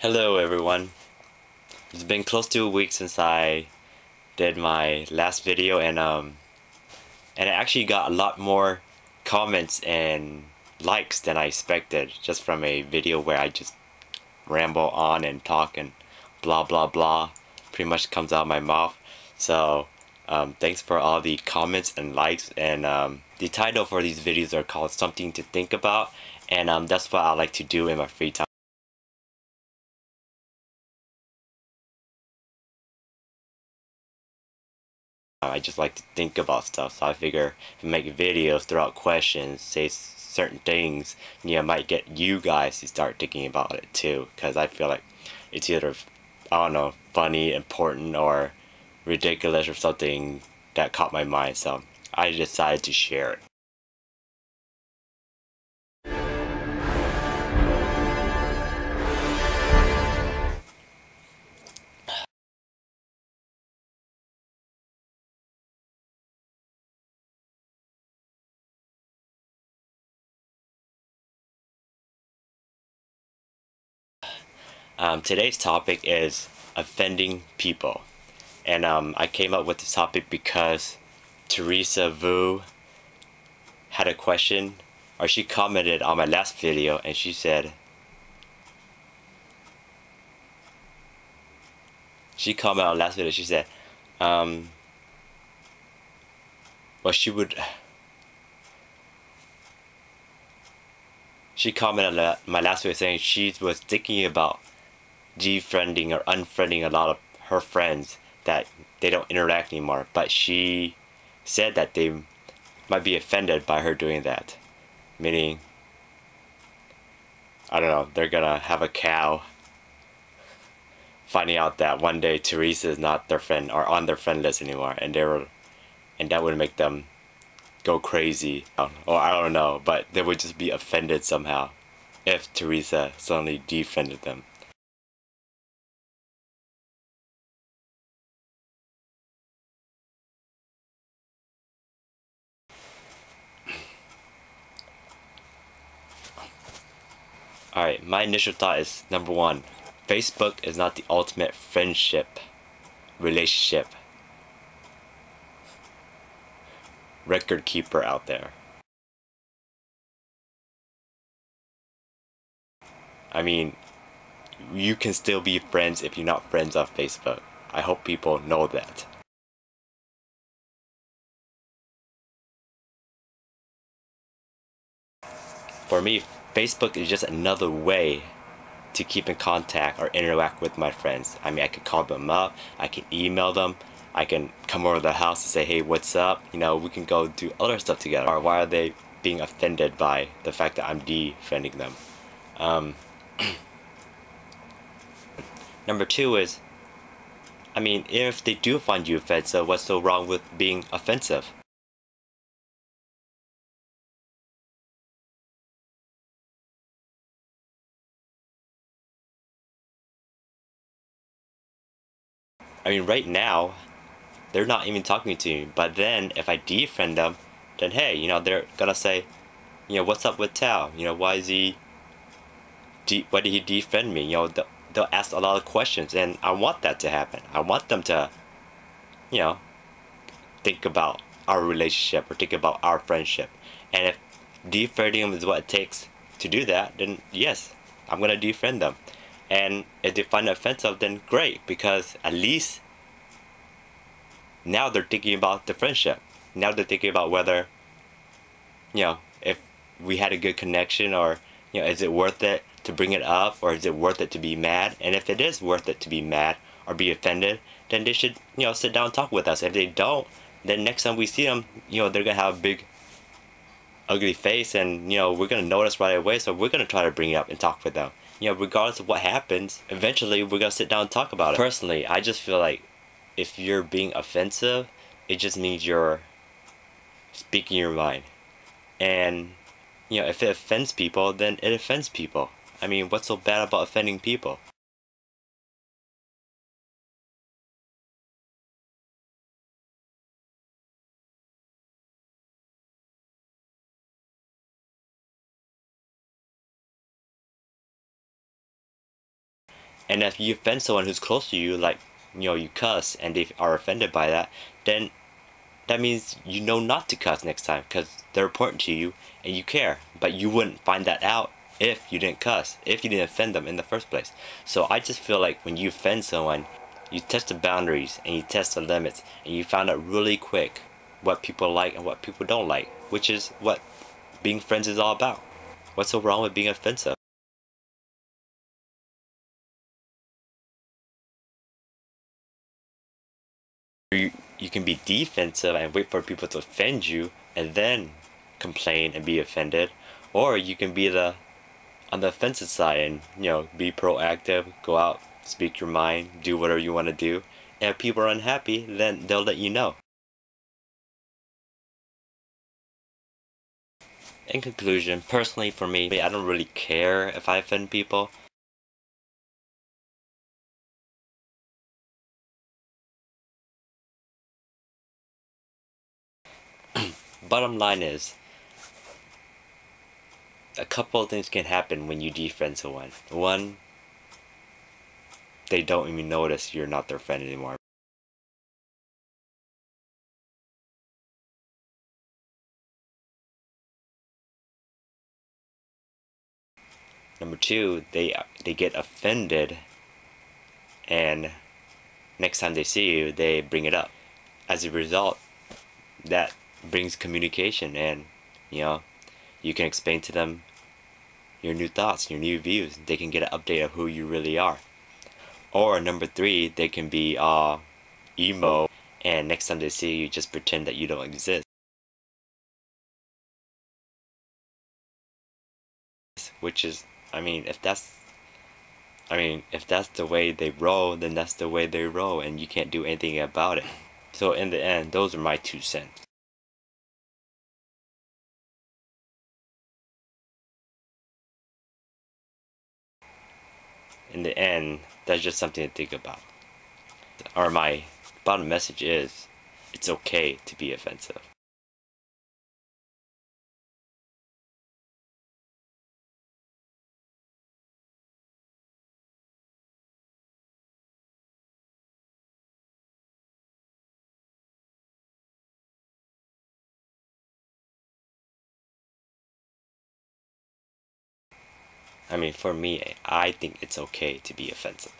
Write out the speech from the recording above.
Hello everyone. It's been close to a week since I did my last video and I actually got a lot more comments and likes than I expected just from a video where I just ramble on and talk and blah blah blah pretty much comes out of my mouth. So thanks for all the comments and likes, and the title for these videos are called Something to Think About, and that's what I like to do in my free time. I just like to think about stuff, so I figure if I make videos, throw out questions, say certain things, I might get you guys to start thinking about it too, because I feel like it's either, I don't know, funny, important, or ridiculous or something that caught my mind, so I decided to share it. Today's topic is offending people. And I came up with this topic because Teresa Vu had a question, or she commented on my last video, and she commented on last video, she said, well, she commented on my last video saying she was thinking about defriending or unfriending a lot of her friends that they don't interact anymore, but she said that they might be offended by her doing that. Meaning, I don't know, they're gonna have a cow finding out that one day Teresa is not their friend or on their friend list anymore, and that would make them go crazy, or I don't know, but they would just be offended somehow if Teresa suddenly defriended them. Alright, my initial thought is, number one, Facebook is not the ultimate friendship relationship record keeper out there. I mean, you can still be friends if you're not friends on Facebook. I hope people know that. For me, Facebook is just another way to keep in contact or interact with my friends. I mean, I could call them up, I can email them, I can come over to the house and say, hey, what's up? We can go do other stuff together. Or why are they being offended by the fact that I'm defriending them? Number two is, I mean, if they do find you offensive, what's so wrong with being offensive? I mean, right now, they're not even talking to me, but then if I defriend them, then hey, they're gonna say, what's up with Tao? Why did he defriend me? They'll ask a lot of questions, and I want that to happen. I want them to, you know, think about our relationship or think about our friendship. And if defriending them is what it takes to do that, then yes, I'm gonna defriend them. And if they find it offensive, then great, because at least now they're thinking about the friendship. Now they're thinking about whether, if we had a good connection, or, is it worth it to bring it up, or is it worth it to be mad? And if it is worth it to be mad or be offended, then they should, sit down and talk with us. If they don't, then next time we see them, they're gonna have a big ugly face, and we're gonna notice right away, so we're gonna try to bring it up and talk with them. Regardless of what happens, eventually we're gonna sit down and talk about it. Personally, I just feel like if you're being offensive, it just means you're speaking your mind. And if it offends people, then it offends people. I mean, what's so bad about offending people? And if you offend someone who's close to you, like, you cuss and they are offended by that, then that means you know not to cuss next time because they're important to you and you care. But you wouldn't find that out if you didn't cuss, if you didn't offend them in the first place. So I just feel like when you offend someone, you test the boundaries and you test the limits and you find out really quick what people like and what people don't like, which is what being friends is all about. What's so wrong with being offensive? You can be defensive and wait for people to offend you and then complain and be offended, or you can be on the offensive side and be proactive, go out, speak your mind, do whatever you want to do, and if people are unhappy, then they'll let you know. In conclusion, personally for me, I don't really care if I offend people. Bottom line is, a couple of things can happen when you defriend someone. One, they don't even notice you're not their friend anymore. Number two, they get offended, and next time they see you, they bring it up. As a result, that brings communication, and you know you can explain to them your new thoughts, your new views. They can get an update of who you really are. Or number three, they can be emo, and next time they see you, just pretend that you don't exist. Which is, I mean, if that's the way they roll, then that's the way they roll, and you can't do anything about it. So in the end, those are my 2 cents. In the end, that's just something to think about. Or my bottom message is, it's okay to be offensive. I mean, for me, I think it's okay to be offensive.